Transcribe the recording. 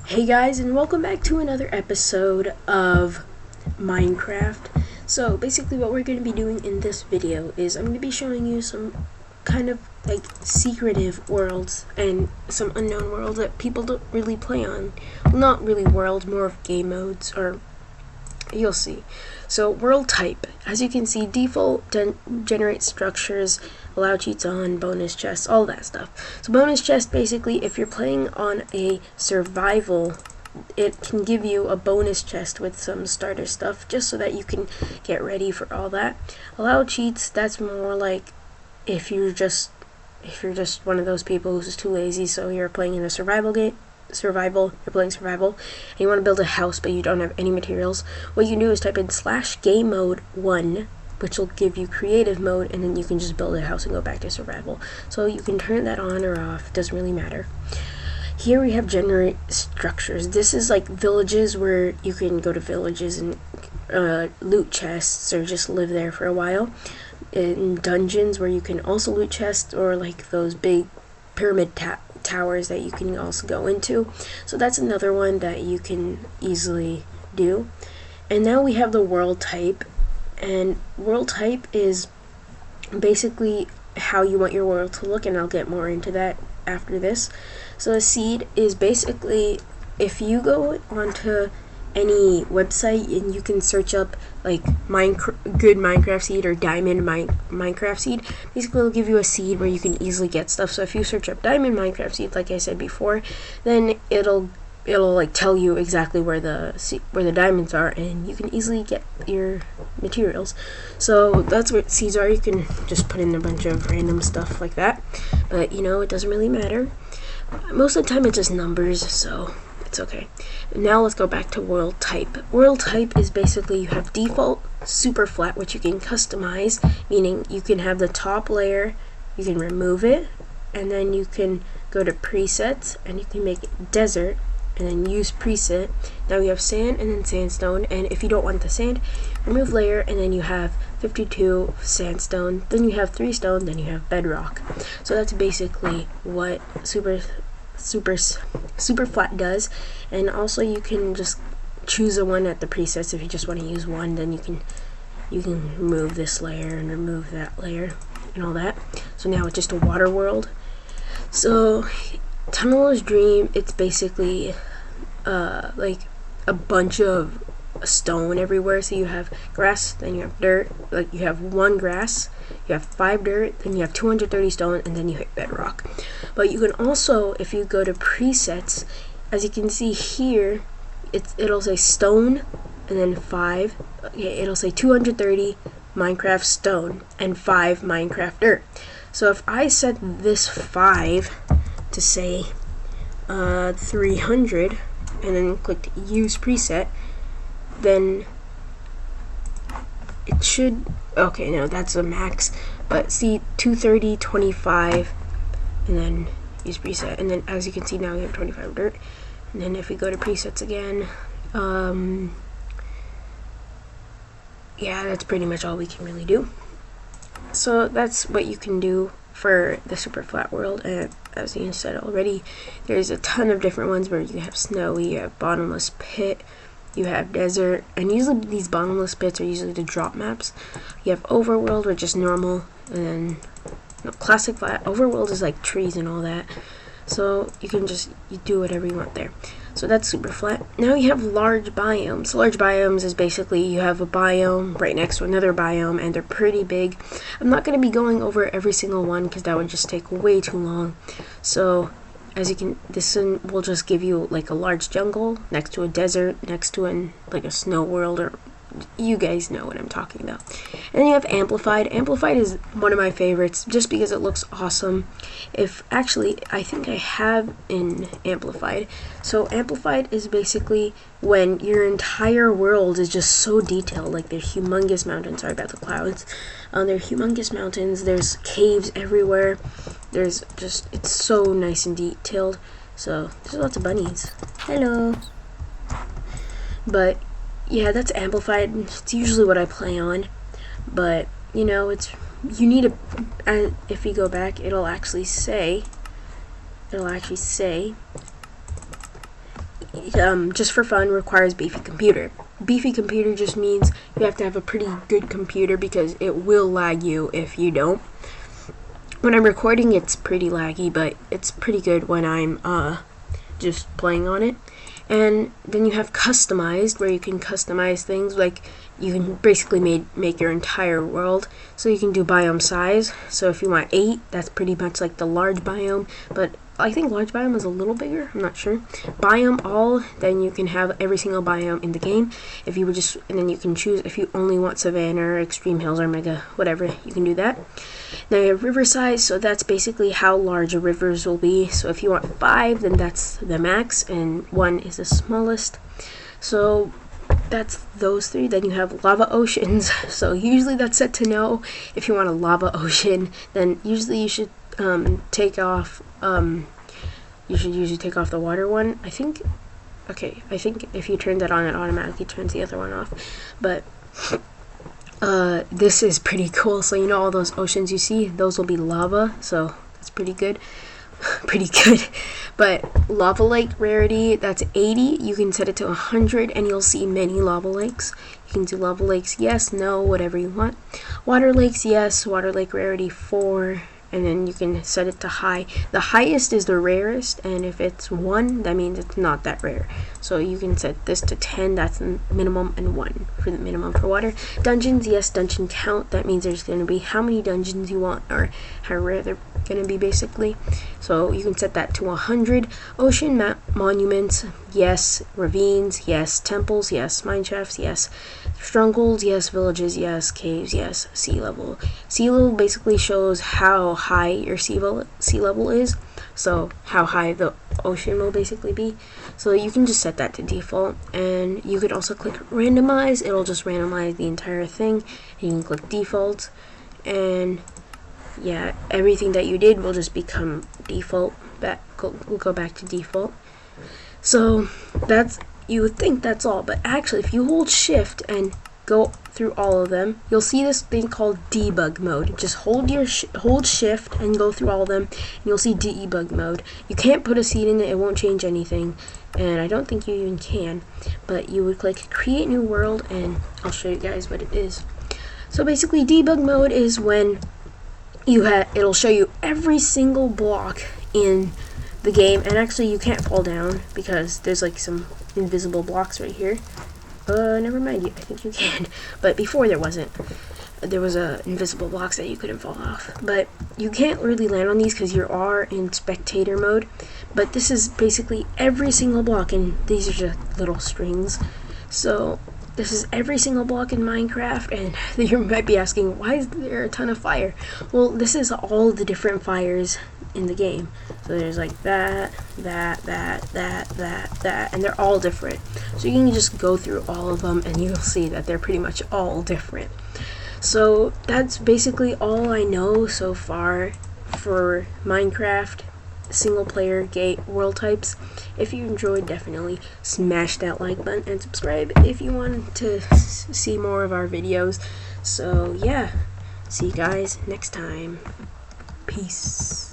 Hey guys, and welcome back to another episode of Minecraft. So basically what we're going to be doing in this video is I'm going to be showing you some kind of like secretive worlds and some unknown worlds that people don't really play on. Well, not really worlds, more of game modes, or you'll see. So world type, as you can see, default generate structures, allow cheats on, bonus chests, all that stuff. So bonus chest, basically, if you're playing on a survival, it can give you a bonus chest with some starter stuff, just so that you can get ready for all that. Allow cheats, that's more like if you're just one of those people who's too lazy, so you're playing in a survival game. You're playing survival, and you want to build a house but you don't have any materials. What you can do is type in /game mode 1, which will give you creative mode, and then you can just build a house and go back to survival. So you can turn that on or off, doesn't really matter. Here we have generate structures. This is like villages, where you can go to villages and loot chests or just live there for a while. In dungeons, where you can also loot chests, or like those big pyramid towers that you can also go into. So that's another one that you can easily do. And now we have the world type, and world type is basically how you want your world to look, and I'll get more into that after this. So a seed is basically, if you go onto any website and you can search up like good Minecraft seed or diamond Minecraft seed, basically it'll give you a seed where you can easily get stuff. So if you search up diamond Minecraft seed, like I said before, then it'll like tell you exactly where the diamonds are, and you can easily get your materials. So that's what seeds are. You can just put in a bunch of random stuff like that, but you know, it doesn't really matter. Most of the time it's just numbers, so it's okay. Now let's go back to world type. World type is basically, you have default Superflat, which you can customize, meaning you can have the top layer, you can remove it, and then you can go to presets and you can make it desert and then use preset. Now we have sand and then sandstone, and if you don't want the sand, remove layer, and then you have 52 sandstone, then you have 3 stone, then you have bedrock. So that's basically what Superflat does. And also you can just choose a one at the presets. If you just want to use one, then you can remove this layer and remove that layer and all that. So now it's just a water world. So Tunneler's Dream, it's basically like a bunch of stone everywhere. So you have grass, then you have dirt, like you have 1 grass, you have 5 dirt, then you have 230 stone, and then you hit bedrock. But you can also, if you go to presets, as you can see here, it'll say stone and then 5, it'll say 230 Minecraft stone and 5 Minecraft dirt. So if I set this 5 to say 300 and then click use preset, then it should, okay, no, that's a max, but see, 230, 25, and then use preset, and then as you can see now we have 25 dirt. And then if we go to presets again, yeah, that's pretty much all we can really do. So that's what you can do for the Superflat world. And as you said already, there's a ton of different ones where you have snowy, you have bottomless pit, you have desert, and usually these bottomless pits are usually the drop maps. You have overworld, which is normal, and then classic flat. Overworld is like trees and all that, so you can just do whatever you want there. So that's Superflat. Now you have large biomes. Large biomes is basically you have a biome right next to another biome, and they're pretty big. I'm not going to be going over every single one because that would just take way too long. So as you can, this one will just give you like a large jungle next to a desert, next to like a snow world, or you guys know what I'm talking about. And then you have Amplified. Amplified is one of my favorites just because it looks awesome. I think I have in Amplified. So Amplified is basically when your entire world is just so detailed, like they're humongous mountains. Sorry about the clouds. They're humongous mountains. There's caves everywhere. There's just, it's so nice and detailed. So there's lots of bunnies. Hello. But yeah, that's Amplified. It's usually what I play on, but you know, you need if you go back, it'll actually say just for fun, requires beefy computer. Beefy computer just means you have to have a pretty good computer because it will lag you if you don't. When I'm recording, it's pretty laggy, but it's pretty good when I'm just playing on it. And then you have customized, where you can customize things, like you can basically make your entire world. So you can do biome size. So if you want 8, that's pretty much like the large biome, but I think large biome is a little bigger, I'm not sure. Biome all, then you can have every single biome in the game. If you would just, and then you can choose if you only want savanna or extreme hills or mega, whatever, you can do that. Now you have river size, so that's basically how large your rivers will be. So if you want 5, then that's the max, and 1 is the smallest. So that's those 3. Then you have lava oceans. So usually that's set to no. If you want a lava ocean, then usually you should take off you should usually take off the water one. I think if you turn that on, it automatically turns the other one off. But this is pretty cool. So you know all those oceans you see, those will be lava, so that's pretty good. Pretty good. But lava lake rarity, that's 80. You can set it to 100 and you'll see many lava lakes. You can do lava lakes yes, no, whatever you want. Water lakes yes, water lake rarity 4, and then you can set it to high. The highest is the rarest, and if it's 1, that means it's not that rare. So you can set this to 10, that's the minimum, and 1 for the minimum for water. Dungeons, yes, dungeon count, that means there's going to be how many dungeons you want, or how rare they're going to be basically. So you can set that to 100. Ocean monuments, yes. Ravines, yes. Temples, yes. Mine shafts, yes. Strongholds, yes. Villages, yes. Caves, yes. Sea level. Sea level basically shows how high your sea level is, so how high the ocean will basically be. So you can just set that to default, and you could also click randomize. It'll just randomize the entire thing, and you can click default, and yeah, everything that you did will just become default. We'll go back to default. So that's, you would think that's all, but actually if you hold shift and go through all of them, you'll see this thing called debug mode. Just hold shift and go through all of them, and you'll see debug mode. You can't put a seed in it, it won't change anything, and I don't think you even can, but you would click create new world, and I'll show you guys what it is. So basically debug mode is when it'll show you every single block in the game, and actually you can't fall down because there's like some invisible blocks right here. Never mind, I think you can, but before there wasn't. There was invisible blocks that you couldn't fall off, but you can't really land on these because you are in spectator mode. But this is basically every single block, and these are just little strings. So this is every single block in Minecraft, and you might be asking, why is there a ton of fire? Well, this is all the different fires in the game. So there's like that, and they're all different. So you can just go through all of them, and you'll see that they're pretty much all different. So that's basically all I know so far for Minecraft single player world types. If you enjoyed, definitely smash that like button and subscribe if you want to see more of our videos. So yeah, see you guys next time. Peace.